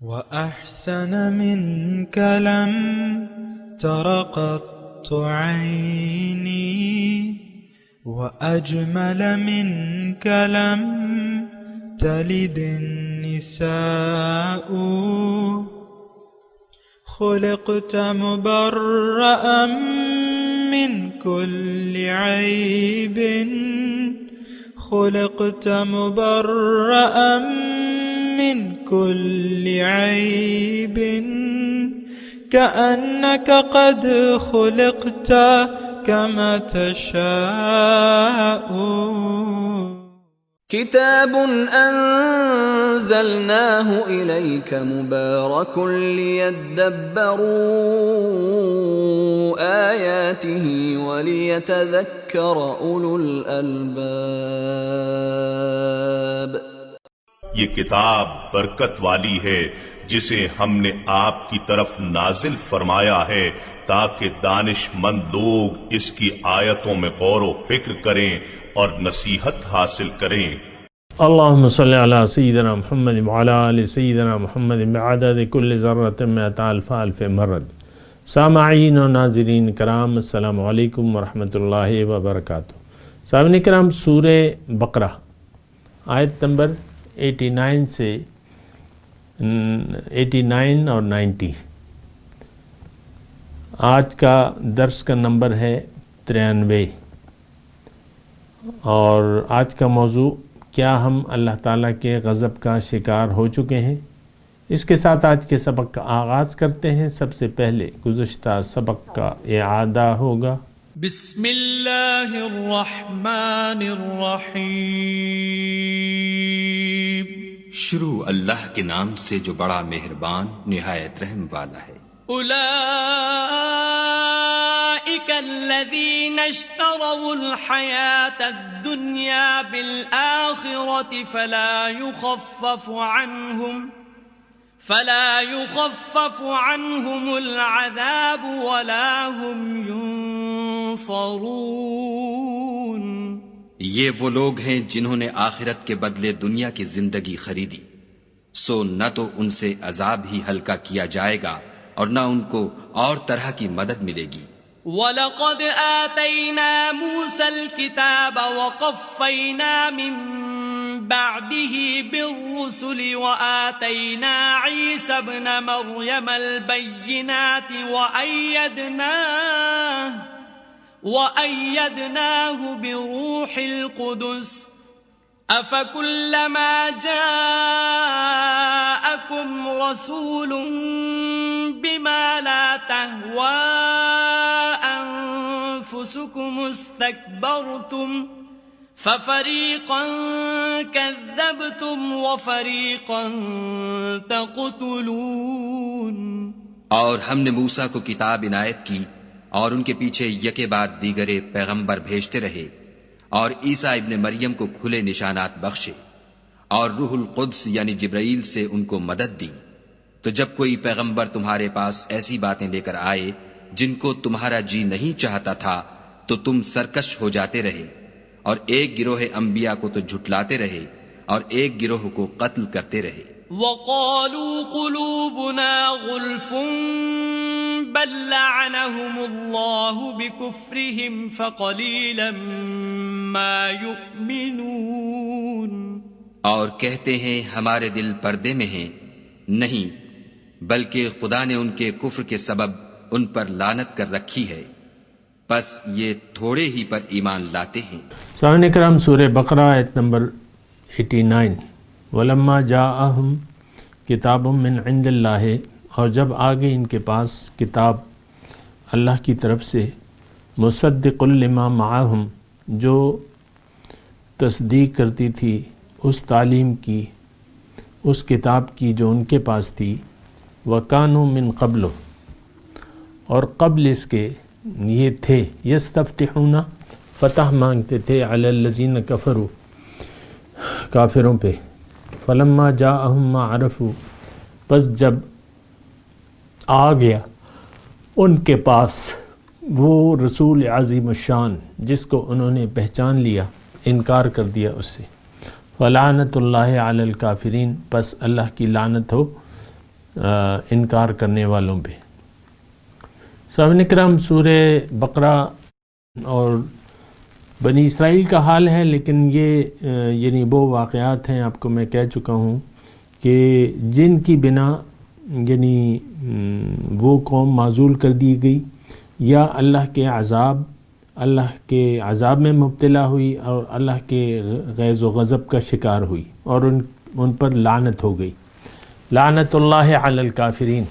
وأحسن منك لم تر قط عيني وأجمل منك لم تلد النساء خلقت مبرأ من كل عيب خلقت مبرأ من كل عيب كأنك قد خلقت كما تشاء كتاب أنزلناه إليك مبارك ليدبروا آياته وليتذكر أولو الألباب. یہ کتاب برکت والی ہے جسے ہم نے آپ کی طرف نازل فرمایا ہے تاکہ دانش مند لوگ اس کی آیتوں میں غور و فکر کریں اور نصیحت حاصل کریں. اللہم صلی علی سیدنا محمد وعلی آل سیدنا محمد بعدد کل ذرۃ مئۃ الف الف مرد. سامعین و ناظرین کرام، السلام علیکم ورحمۃ اللہ وبرکاتہ. سامعین کرام، سورہ بقرہ آیت نمبر 89 سے 89 اور 90. آج کا درس کا نمبر ہے 93 اور آج کا موضوع کیا ہم اللہ تعالیٰ کے غضب کا شکار ہو چکے ہیں. اس کے ساتھ آج کے سبق کا آغاز کرتے ہیں. سب سے پہلے گزشتہ سبق کا اعادہ ہوگا. بسم اللہ الرحمن الرحیم. شروع اللہ کے نام سے جو بڑا مہربان نہایت رحم والا ہے. أولئك الذين اشتروا الحياة الدنيا بالآخرة فلا يخفف عنهم العذاب ولا هم ينصرون. یہ وہ لوگ ہیں جنہوں نے آخرت کے بدلے دنیا کی زندگی خریدی، سو نہ تو ان سے عذاب ہی ہلکا کیا جائے گا اور نہ ان کو اور طرح کی مدد ملے گی. وَلَقَدْ آتَيْنَا مُوسَى الْكِتَابَ وَقَفَّيْنَا مِن بَعْدِهِ بِالرُّسُلِ وَآتَيْنَا عِيسَى ابْنَ مَرْيَمَ الْبَيِّنَاتِ وَأَيَّدْنَاهُ بِرُوحِ الْقُدُسِ أَفَكُلَّمَا جَاءَكُمْ رَسُولٌ بِمَا لَا تَهْوَى أَنفُسُكُمُ اسْتَكْبَرْتُمْ فَفَرِيقًا كَذَّبْتُمْ وَفَرِيقًا تَقْتُلُونَ. اور ہم نے موسیٰ کو کتاب عنایت کی اور ان کے پیچھے یکے بعد دیگرے پیغمبر بھیجتے رہے اور عیسیٰ ابن مریم کو کھلے نشانات بخشے اور روح القدس یعنی جبرائیل سے ان کو مدد دی. تو جب کوئی پیغمبر تمہارے پاس ایسی باتیں لے کر آئے جن کو تمہارا جی نہیں چاہتا تھا تو تم سرکش ہو جاتے رہے اور ایک گروہ انبیاء کو تو جھٹلاتے رہے اور ایک گروہ کو قتل کرتے رہے. وَقَالُوا قُلُوبُنَا غُلْفٌ بَلْ لَعَنَهُمُ اللَّهُ بِكُفْرِهِمْ فَقَلِيلًا مَا يُؤْمِنُونَ. اور کہتے ہیں ہمارے دل پردے میں ہیں. نہیں، بلکہ خدا نے ان کے کفر کے سبب ان پر لعنت کر رکھی ہے، پس یہ تھوڑے ہی پر ایمان لاتے ہیں. سامعین کرام، سورہ بقرہ آیت نمبر 89. وَلَمَّا جَاءَهُمْ کتاب من عند اللہ، اور جب آگے ان کے پاس کتاب اللہ کی طرف سے مصدق لما معہم، جو تصدیق کرتی تھی اس تعلیم کی، اس کتاب کی جو ان کے پاس تھی. وَكَانُوا مِن قَبْلُ، اور قبل اس کے یہ تھے یستفتحون، فتح مانگتے تھے علی الذین کفروا، کافروں پہ. فلما جاءہم ما عرفوا، پس جب آ گیا ان کے پاس وہ رسول عظیم الشان جس کو انہوں نے پہچان لیا، انکار کر دیا اس سے. فلعنت اللہ علی الکافرین، پس اللہ کی لعنت ہو انکار کرنے والوں پہ۔ سامعین کرام، سورہ بقرہ اور بنی اسرائیل کا حال ہے، لیکن یہ یعنی وہ واقعات ہیں، آپ کو میں کہہ چکا ہوں کہ جن کی بنا یعنی وہ قوم معزول کر دی گئی یا اللہ کے عذاب میں مبتلا ہوئی اور اللہ کے غیظ و غضب کا شکار ہوئی اور ان پر لعنت ہو گئی۔ لعنت اللہ علی الکافرین،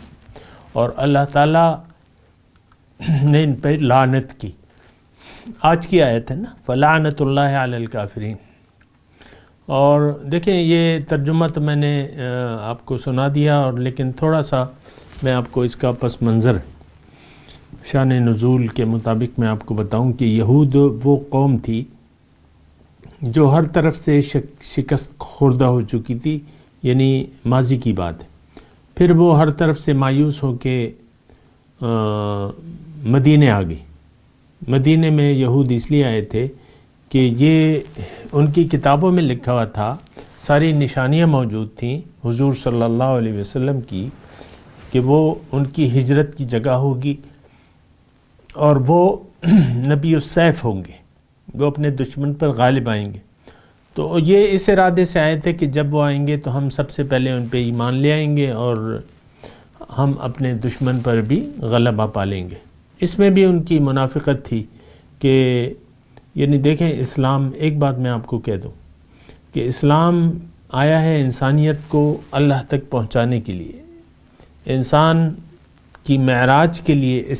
اور اللہ تعالیٰ نے ان پہ لعنت کی۔ آج کی آیت ہے نا، فلعنت اللہ علی الکافرین۔ اور دیکھیں یہ ترجمہ تو میں نے آپ کو سنا دیا، اور لیکن تھوڑا سا میں آپ کو اس کا پس منظر شان نزول کے مطابق میں آپ کو بتاؤں کہ یہود وہ قوم تھی جو ہر طرف سے شکست خوردہ ہو چکی تھی، یعنی ماضی کی بات ہے۔ پھر وہ ہر طرف سے مایوس ہو کے مدینے آ گئی۔ مدینے میں یہود اس لیے آئے تھے کہ یہ ان کی کتابوں میں لکھا ہوا تھا، ساری نشانیاں موجود تھیں حضور صلی اللہ علیہ وسلم کی، کہ وہ ان کی ہجرت کی جگہ ہوگی اور وہ نبی السیف ہوں گے، وہ اپنے دشمن پر غالب آئیں گے۔ تو یہ اس ارادے سے آئے تھے کہ جب وہ آئیں گے تو ہم سب سے پہلے ان پہ ایمان لے آئیں گے اور ہم اپنے دشمن پر بھی غلبہ پا لیں گے۔ اس میں بھی ان کی منافقت تھی کہ یعنی دیکھیں اسلام، ایک بات میں آپ کو کہہ دوں کہ اسلام آیا ہے انسانیت کو اللہ تک پہنچانے کے لیے۔ انسان کی معراج کے لیے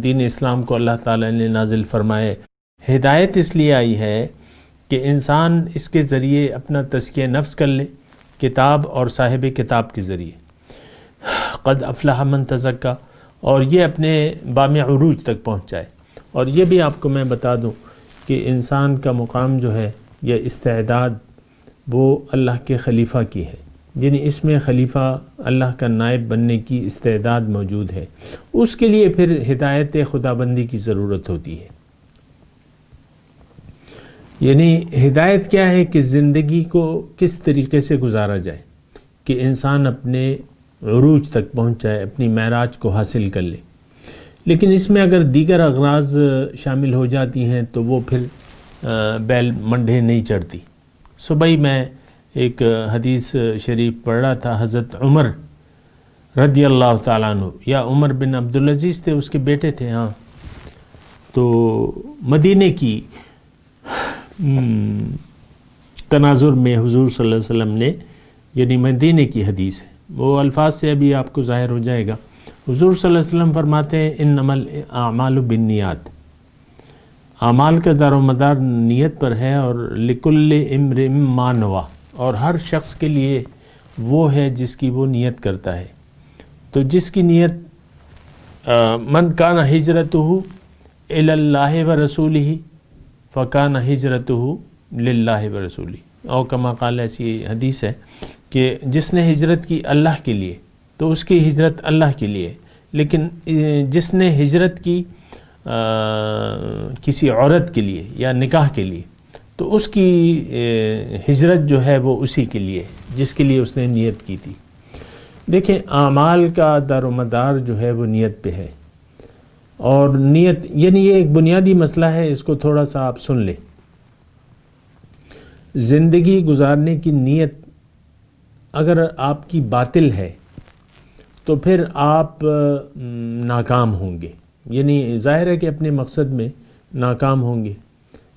دین اسلام کو اللہ تعالیٰ نے نازل فرمائے۔ ہدایت اس لیے آئی ہے کہ انسان اس کے ذریعے اپنا تزکیہ نفس کر لے، کتاب اور صاحب کتاب کے ذریعے، قد افلح من تزکا، اور یہ اپنے بام عروج تک پہنچ جائے۔ اور یہ بھی آپ کو میں بتا دوں کہ انسان کا مقام جو ہے یا استعداد وہ اللہ کے خلیفہ کی ہے، یعنی اس میں خلیفہ اللہ کا نائب بننے کی استعداد موجود ہے۔ اس کے لیے پھر ہدایت خداوندی کی ضرورت ہوتی ہے۔ یعنی ہدایت کیا ہے کہ زندگی کو کس طریقے سے گزارا جائے کہ انسان اپنے عروج تک پہنچ جائے، اپنی معراج کو حاصل کر لے۔ لیکن اس میں اگر دیگر اغراض شامل ہو جاتی ہیں تو وہ پھر بیل منڈے نہیں چڑھتی۔ صبح ہی میں ایک حدیث شریف پڑھ رہا تھا، حضرت عمر رضی اللہ تعالیٰ عنہ، یا عمر بن عبدالعزیز تھے، اس کے بیٹے تھے، ہاں، تو مدینے کی تناظر میں حضور صلی اللہ علیہ وسلم نے، یعنی مدینے کی حدیث ہے، وہ الفاظ سے ابھی آپ کو ظاہر ہو جائے گا۔ حضور صلی اللہ علیہ وسلم فرماتے ہیں انما الاعمال بالنیات، اعمال کا دار و مدار نیت پر ہے، اور لکل امرئ ما نویٰ، اور ہر شخص کے لیے وہ ہے جس کی وہ نیت کرتا ہے۔ تو جس کی نیت من کان ہجرتہ الی اللہ ورسولہ فکان ہجرتہ للہ ورسولہ، اور کما قال، ایسی حدیث ہے کہ جس نے ہجرت کی اللہ کے لیے تو اس کی ہجرت اللہ کے لیے، لیکن جس نے ہجرت کی کسی عورت کے لیے یا نکاح کے لیے تو اس کی ہجرت جو ہے وہ اسی کے لیے جس کے لیے اس نے نیت کی تھی۔ دیکھیں اعمال کا دار و مدار جو ہے وہ نیت پہ ہے، اور نیت یعنی یہ ایک بنیادی مسئلہ ہے، اس کو تھوڑا سا آپ سن لیں۔ زندگی گزارنے کی نیت اگر آپ کی باطل ہے تو پھر آپ ناکام ہوں گے، یعنی ظاہر ہے کہ اپنے مقصد میں ناکام ہوں گے۔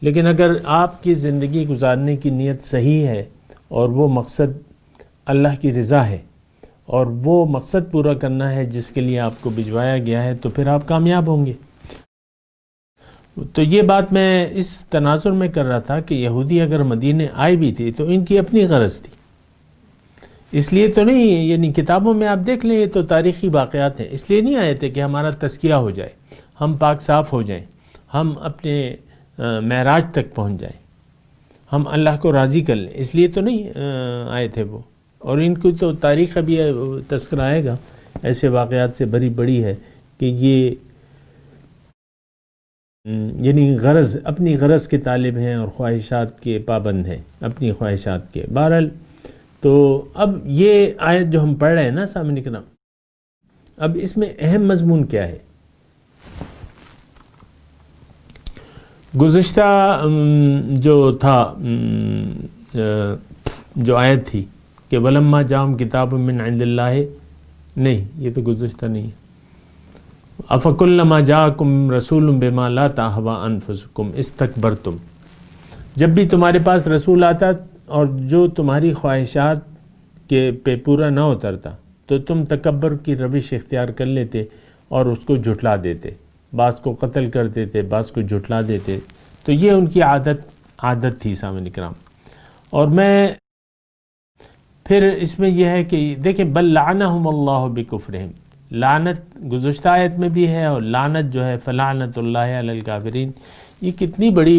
لیکن اگر آپ کی زندگی گزارنے کی نیت صحیح ہے اور وہ مقصد اللہ کی رضا ہے اور وہ مقصد پورا کرنا ہے جس کے لیے آپ کو بھجوایا گیا ہے، تو پھر آپ کامیاب ہوں گے۔ تو یہ بات میں اس تناظر میں کر رہا تھا کہ یہودی اگر مدینے آئے بھی تھے تو ان کی اپنی غرض تھی، اس لیے تو نہیں، یعنی کتابوں میں آپ دیکھ لیں، یہ تو تاریخی واقعات ہیں، اس لیے نہیں آئے تھے کہ ہمارا تزکیہ ہو جائے، ہم پاک صاف ہو جائیں، ہم اپنے معراج تک پہنچ جائیں، ہم اللہ کو راضی کر لیں، اس لیے تو نہیں آئے تھے وہ۔ اور ان کی تو تاریخ ابھی تذکرہ آئے گا، ایسے واقعات سے بڑی ہے کہ یہ یعنی غرض، اپنی غرض کے طالب ہیں اور خواہشات کے پابند ہیں، اپنی خواہشات کے۔ بہرحال تو اب یہ آیت جو ہم پڑھ رہے ہیں نا سامنے کرام، اب اس میں اہم مضمون کیا ہے؟ گزشتہ جو تھا جو آیت تھی کہ وَلَمَّا جَاءَهُمْ كِتَابٌ مِّنْ عِندِ اللَّهِ، نہیں یہ تو گزشتہ نہیں ہے. أَفَكُلَّمَا جَاءَكُمْ رَسُولٌ بِمَا لَا تَهْوَىٰ أَنفُسُكُمْ اسْتَكْبَرْتُمْ، جب بھی تمہارے پاس رسول آتا اور جو تمہاری خواہشات کے پہ پورا نہ اترتا تو تم تکبر کی روش اختیار کر لیتے اور اس کو جھٹلا دیتے، بعض کو قتل کر دیتے، بعض کو جھٹلا دیتے. تو یہ ان کی عادت تھی سامعین کرام. اور میں پھر اس میں یہ ہے کہ دیکھیں بل لعنہم اللہ بکفرہم، لعنت گزشتہ آیت میں بھی ہے، اور لعنت جو ہے فلعنت اللہ علی الکافرین، یہ کتنی بڑی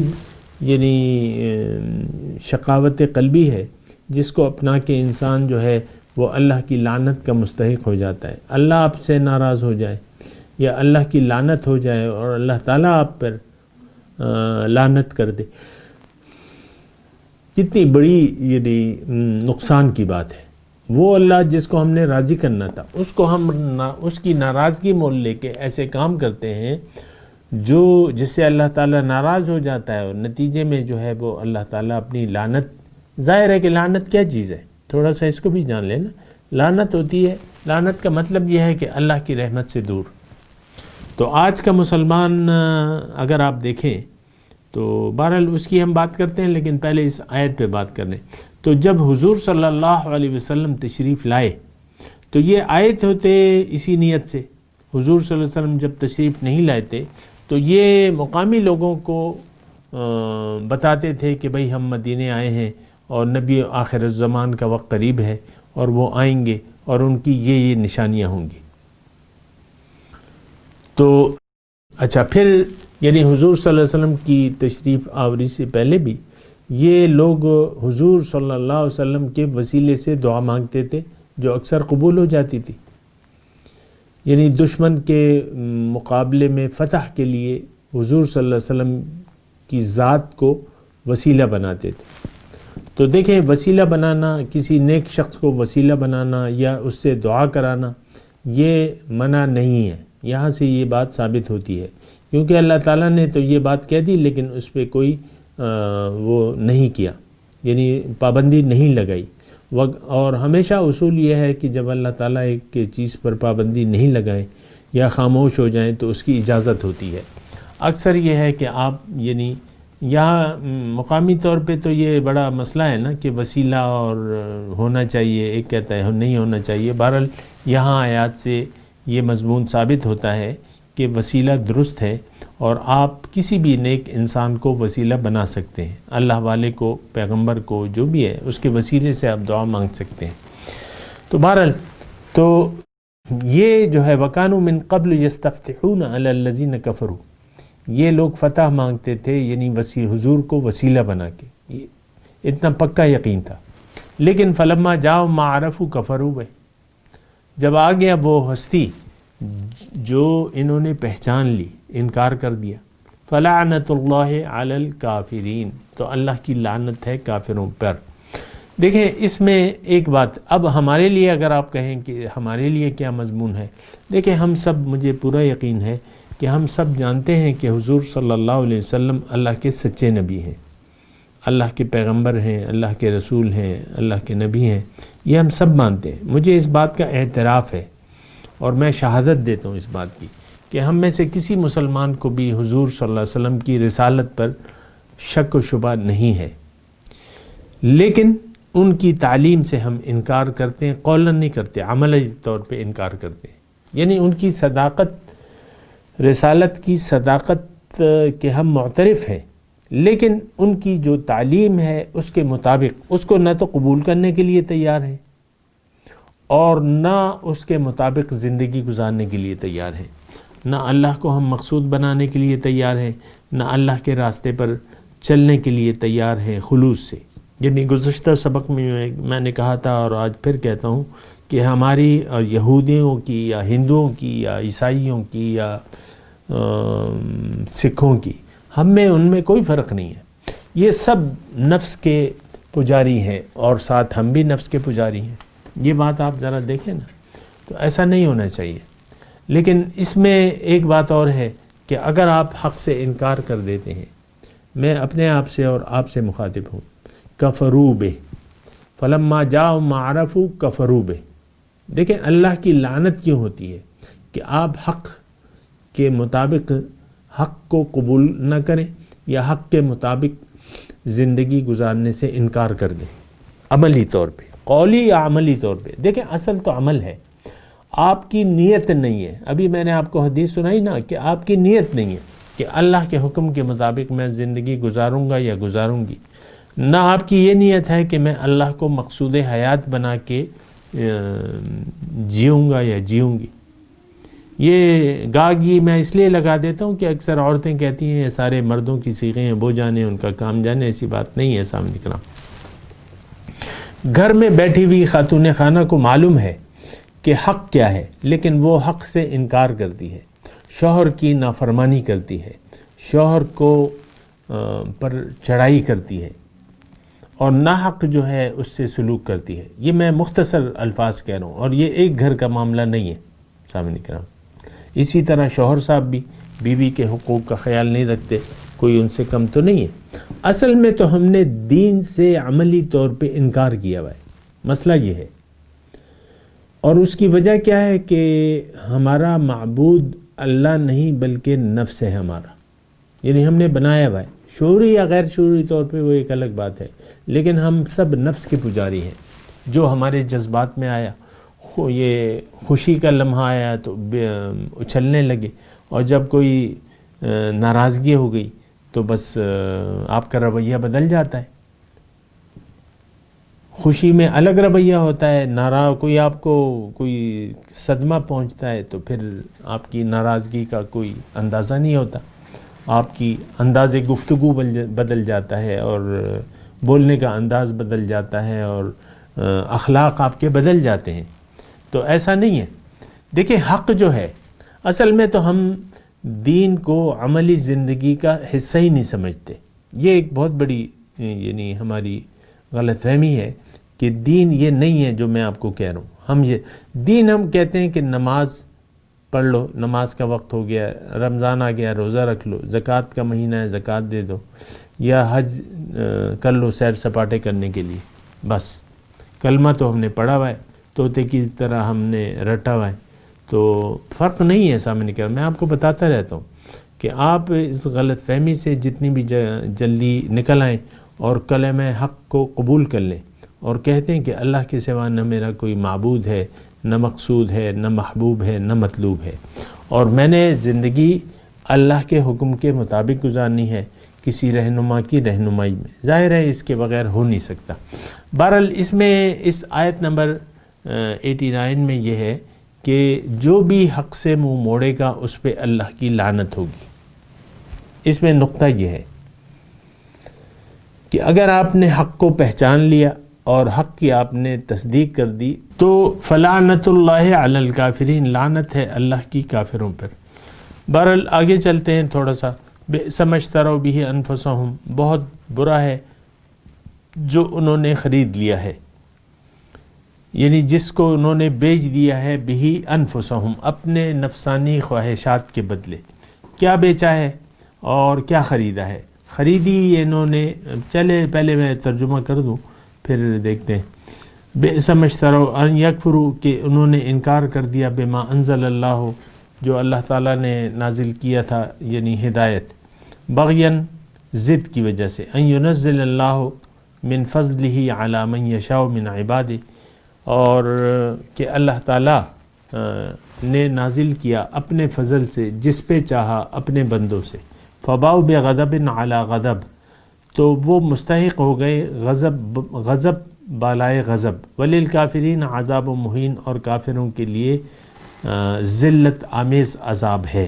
یعنی شقاوت قلبی ہے جس کو اپنا کے انسان جو ہے وہ اللہ کی لعنت کا مستحق ہو جاتا ہے. اللہ آپ سے ناراض ہو جائے یا اللہ کی لعنت ہو جائے اور اللہ تعالیٰ آپ پر لعنت کر دے، کتنی بڑی یعنی نقصان کی بات ہے. وہ اللہ جس کو ہم نے راضی کرنا تھا اس کو ہم اس کی ناراضگی مول لے کے ایسے کام کرتے ہیں جو جس سے اللہ تعالیٰ ناراض ہو جاتا ہے، اور نتیجے میں جو ہے وہ اللہ تعالیٰ اپنی لعنت، ظاہر ہے کہ لعنت کیا چیز ہے، تھوڑا سا اس کو بھی جان لینا. لعنت ہوتی ہے، لعنت کا مطلب یہ ہے کہ اللہ کی رحمت سے دور. تو آج کا مسلمان اگر آپ دیکھیں تو بہرحال اس کی ہم بات کرتے ہیں، لیکن پہلے اس آیت پہ بات کر لیں. تو جب حضور صلی اللہ علیہ وسلم تشریف لائے تو یہ آیت ہوتے اسی نیت سے. حضور صلی اللہ علیہ وسلم جب تشریف نہیں لائے تو یہ مقامی لوگوں کو بتاتے تھے کہ بھئی ہم مدینے آئے ہیں اور نبی آخر الزمان کا وقت قریب ہے اور وہ آئیں گے اور ان کی یہ نشانیاں ہوں گی. تو اچھا پھر یعنی حضور صلی اللہ علیہ وسلم کی تشریف آوری سے پہلے بھی یہ لوگ حضور صلی اللہ علیہ وسلم کے وسیلے سے دعا مانگتے تھے جو اکثر قبول ہو جاتی تھی. یعنی دشمن کے مقابلے میں فتح کے لیے حضور صلی اللہ علیہ وسلم کی ذات کو وسیلہ بناتے تھے. تو دیکھیں وسیلہ بنانا، کسی نیک شخص کو وسیلہ بنانا یا اس سے دعا کرانا یہ منع نہیں ہے. یہاں سے یہ بات ثابت ہوتی ہے کیونکہ اللہ تعالیٰ نے تو یہ بات کہہ دی لیکن اس پہ کوئی وہ نہیں کیا، یعنی پابندی نہیں لگائی. اور ہمیشہ اصول یہ ہے کہ جب اللہ تعالیٰ ایک چیز پر پابندی نہیں لگائیں یا خاموش ہو جائیں تو اس کی اجازت ہوتی ہے. اکثر یہ ہے کہ آپ یعنی یہاں مقامی طور پہ تو یہ بڑا مسئلہ ہے نا کہ وسیلہ اور ہونا چاہیے، ایک کہتا ہے نہیں ہونا چاہیے. بہرحال یہاں آیات سے یہ مضمون ثابت ہوتا ہے کہ وسیلہ درست ہے اور آپ کسی بھی نیک انسان کو وسیلہ بنا سکتے ہیں، اللہ والے کو، پیغمبر کو، جو بھی ہے اس کے وسیلے سے آپ دعا مانگ سکتے ہیں. تو بہرحال تو یہ جو ہے وَكَانُوا مِن قَبْلُ يَسْتَفْتِحُونَ عَلَى الَّذِينَ كَفَرُوا، یہ لوگ فتح مانگتے تھے یعنی حضور کو وسیلہ بنا کے، یہ اتنا پکا یقین تھا. لیکن فَلَمَّا جَاءَهُم مَا عَرَفُوا كَفَرُوا بِهِ، جب آ گیا وہ ہستی جو انہوں نے پہچان لی، انکار کر دیا. فلعنت اللہ علی الکافرین، تو اللہ کی لعنت ہے کافروں پر. دیکھیں اس میں ایک بات اب ہمارے لیے اگر آپ کہیں کہ ہمارے لیے کیا مضمون ہے، دیکھیں ہم سب، مجھے پورا یقین ہے کہ ہم سب جانتے ہیں کہ حضور صلی اللہ علیہ وسلم اللہ کے سچے نبی ہیں، اللہ کے پیغمبر ہیں، اللہ کے رسول ہیں، اللہ کے نبی ہیں. یہ ہم سب مانتے ہیں. مجھے اس بات کا اعتراف ہے اور میں شہادت دیتا ہوں اس بات کی کہ ہم میں سے کسی مسلمان کو بھی حضور صلی اللہ علیہ وسلم کی رسالت پر شک و شبہ نہیں ہے، لیکن ان کی تعلیم سے ہم انکار کرتے ہیں، قولاً نہیں کرتے، عملی طور پہ انکار کرتے ہیں. یعنی ان کی صداقت، رسالت کی صداقت کے ہم معترف ہیں، لیکن ان کی جو تعلیم ہے اس کے مطابق اس کو نہ تو قبول کرنے کے لیے تیار ہیں اور نہ اس کے مطابق زندگی گزارنے کے لیے تیار ہیں. نہ اللہ کو ہم مقصود بنانے کے لیے تیار ہیں، نہ اللہ کے راستے پر چلنے کے لیے تیار ہیں خلوص سے. یعنی گزشتہ سبق میں نے کہا تھا اور آج پھر کہتا ہوں کہ ہماری اور یہودیوں کی یا ہندوؤں کی یا عیسائیوں کی یا سکھوں کی، ہم میں ان میں کوئی فرق نہیں ہے. یہ سب نفس کے پجاری ہیں اور ساتھ ہم بھی نفس کے پجاری ہیں. یہ بات آپ ذرا دیکھیں نا، تو ایسا نہیں ہونا چاہیے. لیکن اس میں ایک بات اور ہے کہ اگر آپ حق سے انکار کر دیتے ہیں، میں اپنے آپ سے اور آپ سے مخاطب ہوں، کفروا بہ فلما جاءہم ما عرفوا کفروا بہ. دیکھیں اللہ کی لعنت کیوں ہوتی ہے کہ آپ حق کے مطابق حق کو قبول نہ کریں یا حق کے مطابق زندگی گزارنے سے انکار کر دیں، عملی طور پہ، قولی یا عملی طور پہ. دیکھیں اصل تو عمل ہے، آپ کی نیت نہیں ہے. ابھی میں نے آپ کو حدیث سنائی نا کہ آپ کی نیت نہیں ہے کہ اللہ کے حکم کے مطابق میں زندگی گزاروں گا یا گزاروں گی. نہ آپ کی یہ نیت ہے کہ میں اللہ کو مقصود حیات بنا کے جیوں گا یا جیوں گی. یہ گاگی میں اس لیے لگا دیتا ہوں کہ اکثر عورتیں کہتی ہیں یہ سارے مردوں کی صیغے ہیں، وہ جانے ان کا کام جانے. ایسی بات نہیں ہے سامنے کرام. گھر میں بیٹھی ہوئی خاتون خانہ کو معلوم ہے کہ حق کیا ہے، لیکن وہ حق سے انکار کرتی ہے، شوہر کی نافرمانی کرتی ہے، شوہر کو پر چڑھائی کرتی ہے اور ناحق جو ہے اس سے سلوک کرتی ہے. یہ میں مختصر الفاظ کہہ رہا ہوں اور یہ ایک گھر کا معاملہ نہیں ہے سامنے کرام. اسی طرح شوہر صاحب بھی بیوی کے حقوق کا خیال نہیں رکھتے، کوئی ان سے کم تو نہیں ہے. اصل میں تو ہم نے دین سے عملی طور پہ انکار کیا ہوا ہے. مسئلہ یہ ہے، اور اس کی وجہ کیا ہے کہ ہمارا معبود اللہ نہیں بلکہ نفس ہے ہمارا، یعنی ہم نے بنایا ہوا ہے. شعوری یا غیر شعوری طور پہ وہ ایک الگ بات ہے، لیکن ہم سب نفس کے پجاری ہیں. جو ہمارے جذبات میں آیا، یہ خوشی کا لمحہ آیا تو اچھلنے لگے، اور جب کوئی ناراضگی ہو گئی تو بس آپ کا رویہ بدل جاتا ہے. خوشی میں الگ رویہ ہوتا ہے، کوئی آپ کو کوئی صدمہ پہنچتا ہے تو پھر آپ کی ناراضگی کا کوئی اندازہ نہیں ہوتا، آپ کی انداز گفتگو بدل جاتا ہے اور بولنے کا انداز بدل جاتا ہے اور اخلاق آپ کے بدل جاتے ہیں. تو ایسا نہیں ہے. دیکھیں حق جو ہے، اصل میں تو ہم دین کو عملی زندگی کا حصہ ہی نہیں سمجھتے. یہ ایک بہت بڑی یعنی ہماری غلط فہمی ہے کہ دین یہ نہیں ہے جو میں آپ کو کہہ رہا ہوں. ہم کہتے ہیں کہ نماز پڑھ لو، نماز کا وقت ہو گیا، رمضان آ گیا روزہ رکھ لو، زکوٰۃ کا مہینہ ہے زکوٰۃ دے دو، یا حج کر لو سیر سپاٹے کرنے کے لیے. بس کلمہ تو ہم نے پڑھا ہوا ہے، طوطے کی طرح ہم نے رٹا ہوا ہے. تو فرق نہیں ہے سامنے کا. میں آپ کو بتاتا رہتا ہوں کہ آپ اس غلط فہمی سے جتنی بھی جلدی نکل آئیں اور کلمہ حق کو قبول کر لیں اور کہتے ہیں کہ اللہ کے سوا نہ میرا کوئی معبود ہے، نہ مقصود ہے، نہ محبوب ہے، نہ مطلوب ہے، اور میں نے زندگی اللہ کے حکم کے مطابق گزارنی ہے کسی رہنما کی رہنمائی میں. ظاہر ہے اس کے بغیر ہو نہیں سکتا. بہرحال اس میں اس آیت نمبر 89 میں یہ ہے کہ جو بھی حق سے منہ موڑے گا اس پہ اللہ کی لعنت ہوگی. اس میں نقطہ یہ ہے کہ اگر آپ نے حق کو پہچان لیا اور حق کی آپ نے تصدیق کر دی تو فلعنت اللہ علی الکافرین، لعنت ہے اللہ کی کافروں پر. بہرحال آگے چلتے ہیں تھوڑا سا. بئس ما اشتروا بہ انفسہم، بہت برا ہے جو انہوں نے خرید لیا ہے، یعنی جس کو انہوں نے بیچ دیا ہے بہ انفسہم، اپنے نفسانی خواہشات کے بدلے. کیا بیچا ہے اور کیا خریدا ہے؟ خریدی انہوں نے، چلے پہلے میں ترجمہ کر دوں پھر دیکھتے ہیں. بئس ما اشتروا ان یکفروا، کہ انہوں نے انکار کر دیا بما انزل اللہ، جو اللہ تعالیٰ نے نازل کیا تھا، یعنی ہدایت، بغیاً ضد کی وجہ سے. ان ینزل اللہ من فضلہ علی من یشاء من عبادہ، اور کہ اللہ تعالیٰ نے نازل کیا اپنے فضل سے جس پہ چاہا اپنے بندوں سے. فباؤ بغضب علی غضب، تو وہ مستحق ہو گئے غضب بالائے غضب. وللکافرین عذاب مہین، اور کافروں کے لیے ذلت آمیز عذاب ہے.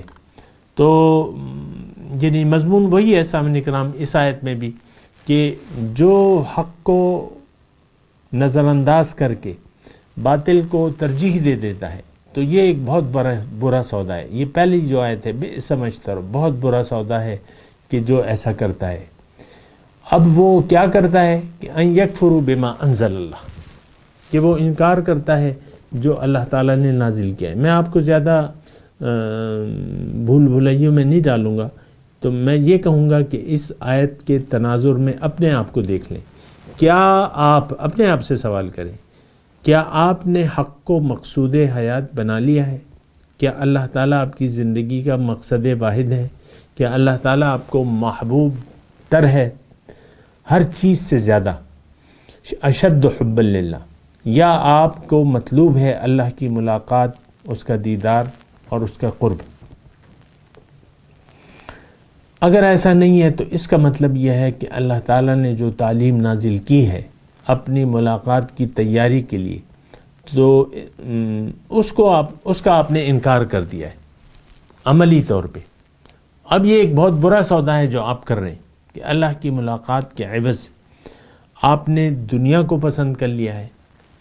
تو یعنی مضمون وہی ہے سامعین کرام اس آیت میں بھی کہ جو حق کو نظر انداز کر کے باطل کو ترجیح دے دیتا ہے تو یہ ایک بہت برا سودا ہے. یہ پہلی جو آیت ہے بئس ما اشتروا، بہت برا سودا ہے کہ جو ایسا کرتا ہے. اب وہ کیا کرتا ہے کہ ان یکفروا بما انزل اللہ، کہ وہ انکار کرتا ہے جو اللہ تعالیٰ نے نازل کیا ہے۔ میں آپ کو زیادہ بھول بھلائیوں میں نہیں ڈالوں گا، تو میں یہ کہوں گا کہ اس آیت کے تناظر میں اپنے آپ کو دیکھ لیں۔ کیا آپ اپنے آپ سے سوال کریں، کیا آپ نے حق کو مقصود حیات بنا لیا ہے؟ کیا اللہ تعالیٰ آپ کی زندگی کا مقصد واحد ہے؟ کیا اللہ تعالیٰ آپ کو محبوب تر ہے ہر چیز سے زیادہ، اشد حبا للہ؟ یا آپ کو مطلوب ہے اللہ کی ملاقات، اس کا دیدار اور اس کا قرب؟ اگر ایسا نہیں ہے تو اس کا مطلب یہ ہے کہ اللہ تعالیٰ نے جو تعلیم نازل کی ہے اپنی ملاقات کی تیاری کے لیے، تو اس کا آپ نے انکار کر دیا ہے عملی طور پہ۔ اب یہ ایک بہت برا سودا ہے جو آپ کر رہے ہیں کہ اللہ کی ملاقات کے عوض آپ نے دنیا کو پسند کر لیا ہے۔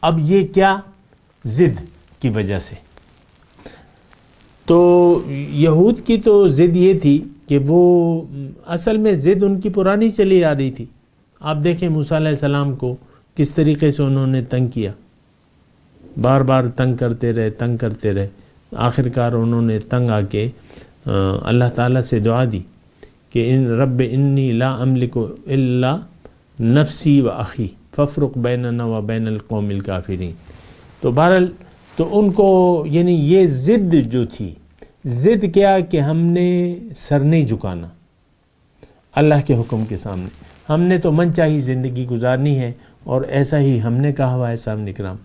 اب یہ کیا؟ ضد کی وجہ سے۔ تو یہود کی تو ضد یہ تھی کہ وہ اصل میں ضد ان کی پرانی چلی آ رہی تھی۔ آپ دیکھیں موسیٰ علیہ السلام کو کس طریقے سے انہوں نے تنگ کیا، بار بار تنگ کرتے رہے، آخر کار انہوں نے تنگ آ کے اللہ تعالیٰ سے دعا دی کہ رب انی لا املک الا نفسی و اخی فافرق بیننا و بین القوم الکافرین۔ تو بہرحال تو ان کو یعنی یہ ضد جو تھی، ضد کیا کہ ہم نے سر نہیں جھکانا اللہ کے حکم کے سامنے، ہم نے تو من چاہی زندگی گزارنی ہے، اور ایسا ہی ہم نے کہا ہوا ہے سامنے کرام،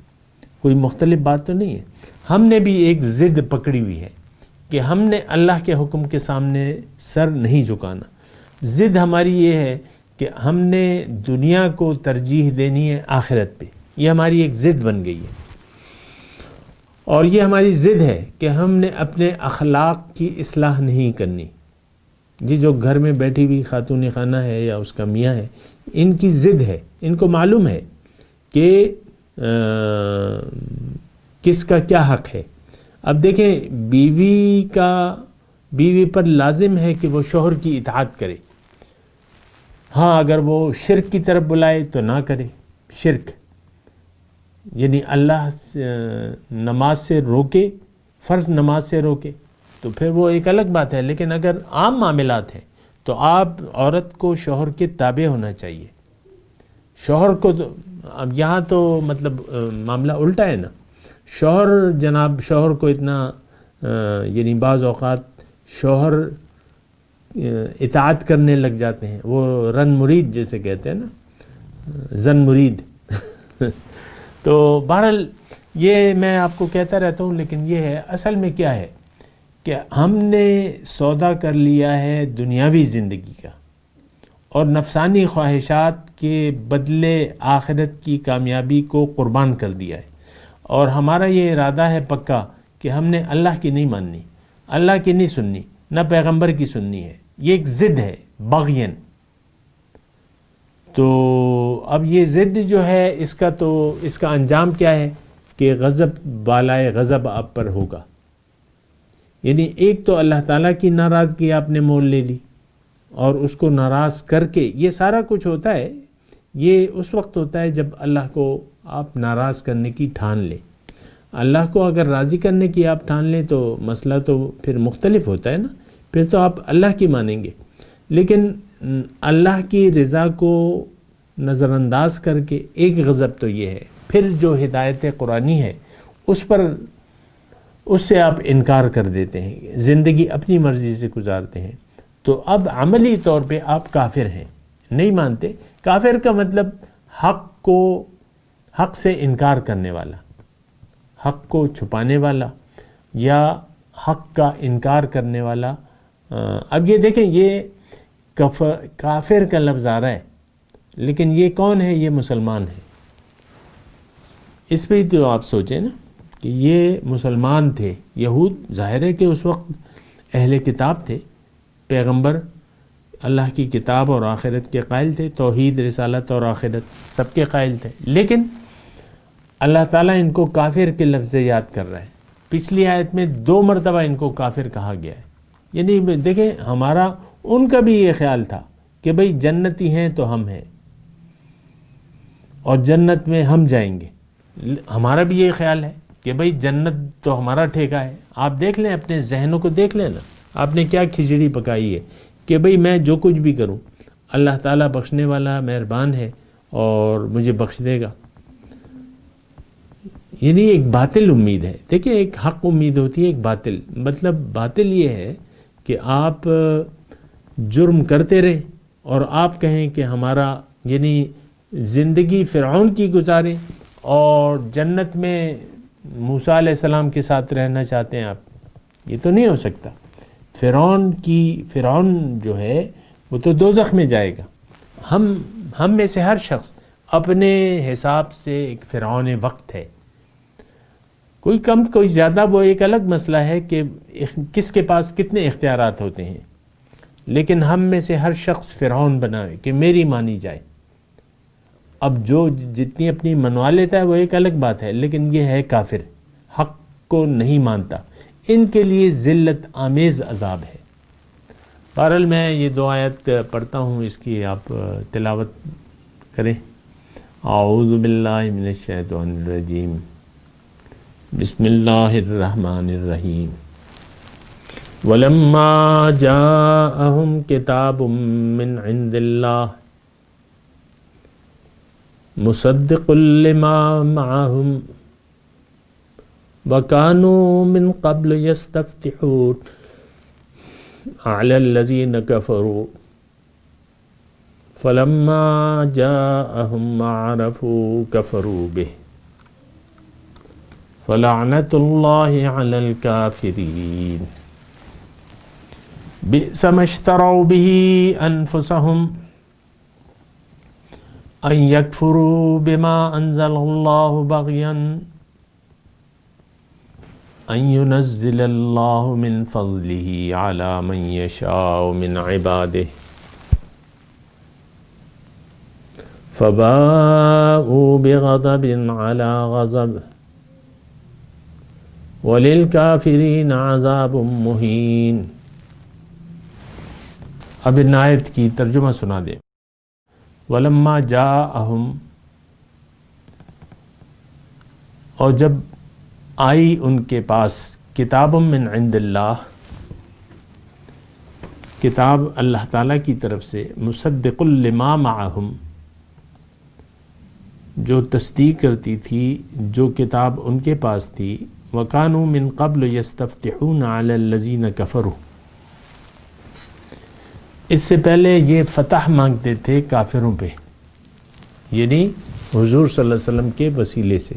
کوئی مختلف بات تو نہیں ہے۔ ہم نے بھی ایک ضد پکڑی ہوئی ہے کہ ہم نے اللہ کے حکم کے سامنے سر نہیں جھکانا۔ ضد ہماری یہ ہے کہ ہم نے دنیا کو ترجیح دینی ہے آخرت پہ، یہ ہماری ایک ضد بن گئی ہے۔ اور یہ ہماری ضد ہے کہ ہم نے اپنے اخلاق کی اصلاح نہیں کرنی۔ جی جو گھر میں بیٹھی ہوئی خاتون خانہ ہے یا اس کا میاں ہے، ان کی ضد ہے، ان کو معلوم ہے کہ کس کا کیا حق ہے۔ اب دیکھیں بیوی پر لازم ہے کہ وہ شوہر کی اطاعت کرے، ہاں اگر وہ شرک کی طرف بلائے تو نہ کرے، شرک یعنی اللہ نماز سے روکے، فرض نماز سے روکے تو پھر وہ ایک الگ بات ہے، لیکن اگر عام معاملات ہیں تو آپ عورت کو شوہر کے تابع ہونا چاہیے۔ شوہر کو اب یہاں تو مطلب معاملہ الٹا ہے نا، شوہر کو اتنا یعنی بعض اوقات شوہر اطاعت کرنے لگ جاتے ہیں، وہ رن مرید جیسے کہتے ہیں نا، زن مرید تو بہرحال یہ میں آپ کو کہتا رہتا ہوں، لیکن یہ ہے اصل میں کیا ہے کہ ہم نے سودا کر لیا ہے دنیاوی زندگی کا، اور نفسانی خواہشات کے بدلے آخرت کی کامیابی کو قربان کر دیا ہے، اور ہمارا یہ ارادہ ہے پکا کہ ہم نے اللہ کی نہیں ماننی، اللہ کی نہیں سننی، نہ پیغمبر کی سننی ہے۔ یہ ایک ضد ہے بغین۔ تو اب یہ ضد جو ہے اس کا انجام کیا ہے کہ غضب بالائے غضب آپ پر ہوگا۔ یعنی ایک تو اللہ تعالیٰ کی ناراضگی آپ نے مول لے لی، اور اس کو ناراض کر کے یہ سارا کچھ ہوتا ہے، یہ اس وقت ہوتا ہے جب اللہ کو آپ ناراض کرنے کی ٹھان لیں۔ اللہ کو اگر راضی کرنے کی آپ ٹھان لیں تو مسئلہ تو پھر مختلف ہوتا ہے نا، پھر تو آپ اللہ کی مانیں گے، لیکن اللہ کی رضا کو نظر انداز کر کے ایک غضب تو یہ ہے، پھر جو ہدایت قرآنی ہے اس سے آپ انکار کر دیتے ہیں، زندگی اپنی مرضی سے گزارتے ہیں، تو اب عملی طور پہ آپ کافر ہیں، نہیں مانتے۔ کافر کا مطلب حق سے انکار کرنے والا، حق کو چھپانے والا یا حق کا انکار کرنے والا۔ اب یہ دیکھیں، یہ کافر کا لفظ آ رہا ہے، لیکن یہ کون ہے؟ یہ مسلمان ہے۔ اس پہ تو آپ سوچیں نا کہ یہ مسلمان تھے، یہود ظاہر ہے کہ اس وقت اہل کتاب تھے، پیغمبر اللہ کی کتاب اور آخرت کے قائل تھے، توحید رسالت اور آخرت سب کے قائل تھے، لیکن اللہ تعالیٰ ان کو کافر کے لفظ یاد کر رہا ہے۔ پچھلی آیت میں 2 مرتبہ ان کو کافر کہا گیا ہے۔ یعنی دیکھیں، ان کا بھی یہ خیال تھا کہ بھئی جنتی ہیں تو ہم ہیں اور جنت میں ہم جائیں گے. ہمارا بھی یہ خیال ہے کہ بھئی جنت تو ہمارا ٹھیکہ ہے. آپ دیکھ لیں، اپنے ذہنوں کو دیکھ لیں نا، آپ نے کیا کھچڑی پکائی ہے کہ بھئی میں جو کچھ بھی کروں اللہ تعالیٰ بخشنے والا مہربان ہے اور مجھے بخش دے گا. یعنی ایک باطل امید ہے. دیکھیں، ایک حق امید ہوتی ہے، ایک باطل. مطلب باطل یہ ہے کہ آپ جرم کرتے رہے اور آپ کہیں کہ ہمارا یعنی زندگی فرعون کی گزاریں اور جنت میں موسیٰ علیہ السلام کے ساتھ رہنا چاہتے ہیں آپ. یہ تو نہیں ہو سکتا. فرعون جو ہے وہ تو دوزخ میں جائے گا. ہم میں سے ہر شخص اپنے حساب سے ایک فرعون وقت ہے. کوئی کم کوئی زیادہ، وہ ایک الگ مسئلہ ہے کہ کس کے پاس کتنے اختیارات ہوتے ہیں. لیکن ہم میں سے ہر شخص فرعون بنائے کہ میری مانی جائے. اب جو جتنی اپنی منوا لیتا ہے وہ ایک الگ بات ہے، لیکن یہ ہے کافر، حق کو نہیں مانتا. ان کے لیے ذلت آمیز عذاب ہے. بہرحال میں یہ 2 آیت پڑھتا ہوں، اس کی آپ تلاوت کریں. اعوذ باللہ من الشیطان الرجیم، بسم اللہ الرحمن الرحیم. وَلَمَّا جَاءَهُمْ كِتَابٌ مِّنْ عِندِ اللَّهِ مُصَدِّقٌ لِّمَا مَعَهُمْ وَكَانُوا مِنْ قَبْلُ يَسْتَفْتِحُونَ عَلَى الَّذِينَ كَفَرُوا فَلَمَّا جَاءَهُمْ مَا عَرَفُوا كَفَرُوا بِهِ فَلَعْنَةُ اللَّهِ عَلَى الْكَافِرِينَ. بئس ما اشتروا به أنفسهم أن يكفروا بما أنزل الله بغيا أن ينزل الله من فضله على من يشاء من عباده فباءوا بغضب على غضب وللكافرين عذاب مهين. اب ان آیت کی ترجمہ سنا دیں. وَلَمَّا جَاءَهُمْ، اور جب آئی ان کے پاس، کتاب من عند اللہ، کتاب اللہ تعالیٰ کی طرف سے، مصدق لما معہم، جو تصدیق کرتی تھی جو کتاب ان کے پاس تھی. وَكَانُوا مِن قَبْلُ يَسْتَفْتِحُونَ عَلَى الَّذِينَ كَفَرُوا، اس سے پہلے یہ فتح مانگتے تھے کافروں پہ، یعنی حضور صلی اللہ علیہ وسلم کے وسیلے سے.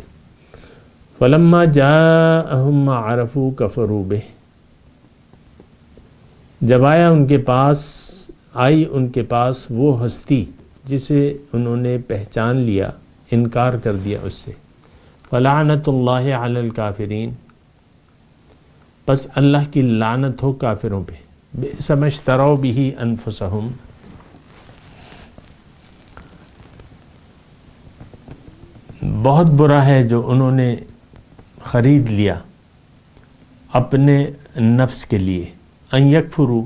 فَلَمَّا جَاءَهُمْ مَا عَرَفُوا كَفَرُوا بِهِ، جب آئی ان کے پاس وہ ہستی جسے انہوں نے پہچان لیا، انکار کر دیا اس سے. فَلَعْنَةُ اللَّهِ عَلَى الْكَافِرِينَ، پس اللہ کی لعنت ہو کافروں پہ. بئس ما اشتروا به انفسهم، بہت برا ہے جو انہوں نے خرید لیا اپنے نفس کے لیے. ان یکفروا،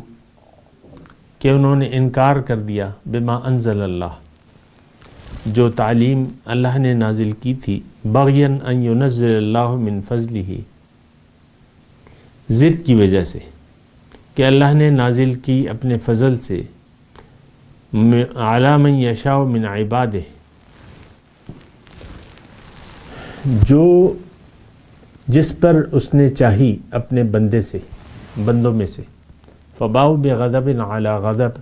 کہ انہوں نے انکار کر دیا، بما انزل اللہ، جو تعلیم اللہ نے نازل کی تھی. بغیا ان ينزل اللہ من فضلہ، ضد کی وجہ سے کہ اللہ نے نازل کی اپنے فضل سے. علی من یشاء من عبادہ، جو جس پر اس نے چاہی اپنے بندوں میں سے. فباؤ بغضب علی غضب،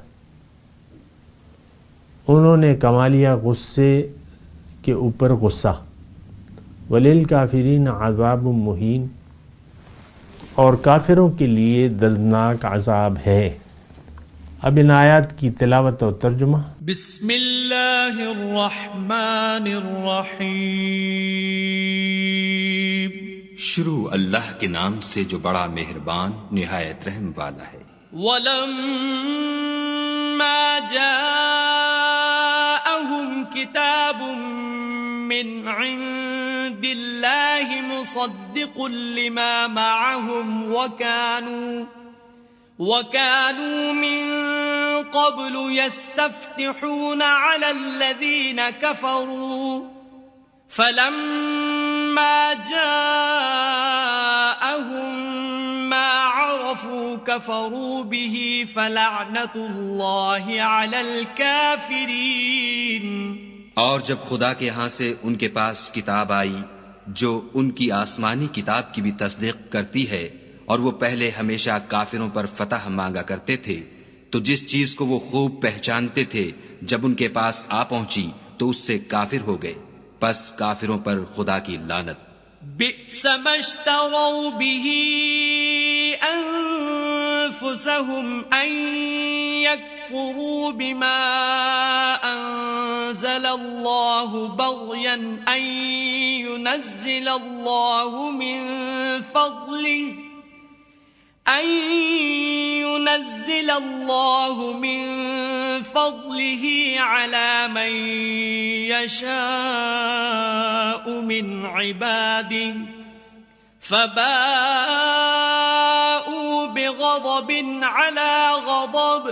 انہوں نے کما لیا غصے کے اوپر غصہ. وللکافرین عذاب مہین، اور کافروں کے لیے دردناک عذاب ہے. اب ان آیات کی تلاوت اور ترجمہ. بسم اللہ الرحمن الرحیم. شروع اللہ کے نام سے جو بڑا مہربان نہایت رحم والا ہے. وَلَمَّا جَاءَهُمْ كِتَابٌ مِّنْ عِندِ اللَّهِ مُصَدِّقٌ لِّمَا مَعَهُمْ وَكَانُوا مِن قبل يستفتحون على الذين كفروا فلما جاءهم ما عرفوا كفروا به فلعنة الله على الكافرين۔ اور جب خدا کے ہاں سے ان کے پاس کتاب آئی جو ان کی آسمانی کتاب کی بھی تصدیق کرتی ہے، اور وہ پہلے ہمیشہ کافروں پر فتح مانگا کرتے تھے، تو جس چیز کو وہ خوب پہچانتے تھے جب ان کے پاس آ پہنچی تو اس سے کافر ہو گئے، پس کافروں پر خدا کی لعنت۔ بئس ما اشتروا به انفسهم ان يكفروا بما انزل الله بغيا ان ينزل الله من فضله على من يشاء من عباده فباءوا بغضب على غضب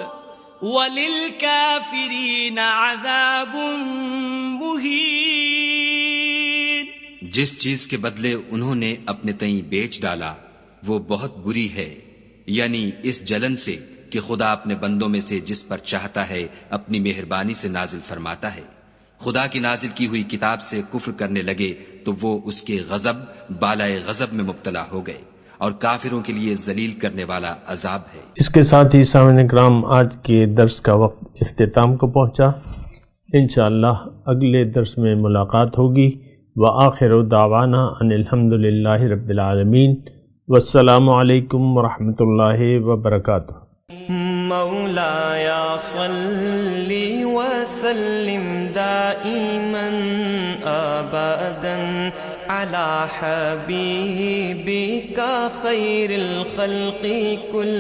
وللكافرين عذاب مهين۔ جس چیز کے بدلے انہوں نے اپنے تئیں بیچ ڈالا وہ بہت بری ہے، یعنی اس جلن سے کہ خدا اپنے بندوں میں سے جس پر چاہتا ہے اپنی مہربانی سے نازل فرماتا ہے۔ خدا کی نازل کی ہوئی کتاب سے کفر کرنے لگے تو وہ اس کے غضب بالائے غضب میں مبتلا ہو گئے، اور کافروں کے لیے ذلیل کرنے والا عذاب ہے۔ اس کے ساتھ ہی سامعین کرام آج کے درس کا وقت اختتام کو پہنچا۔ انشاءاللہ اگلے درس میں ملاقات ہوگی۔ وآخر دعوانا ان الحمدللہ رب العالمین، والسلام علیکم ورحمۃ اللہ وبرکاتہ۔ مولایا صلی وسلم دائما ابدا على حبیبک خیر الخلق کل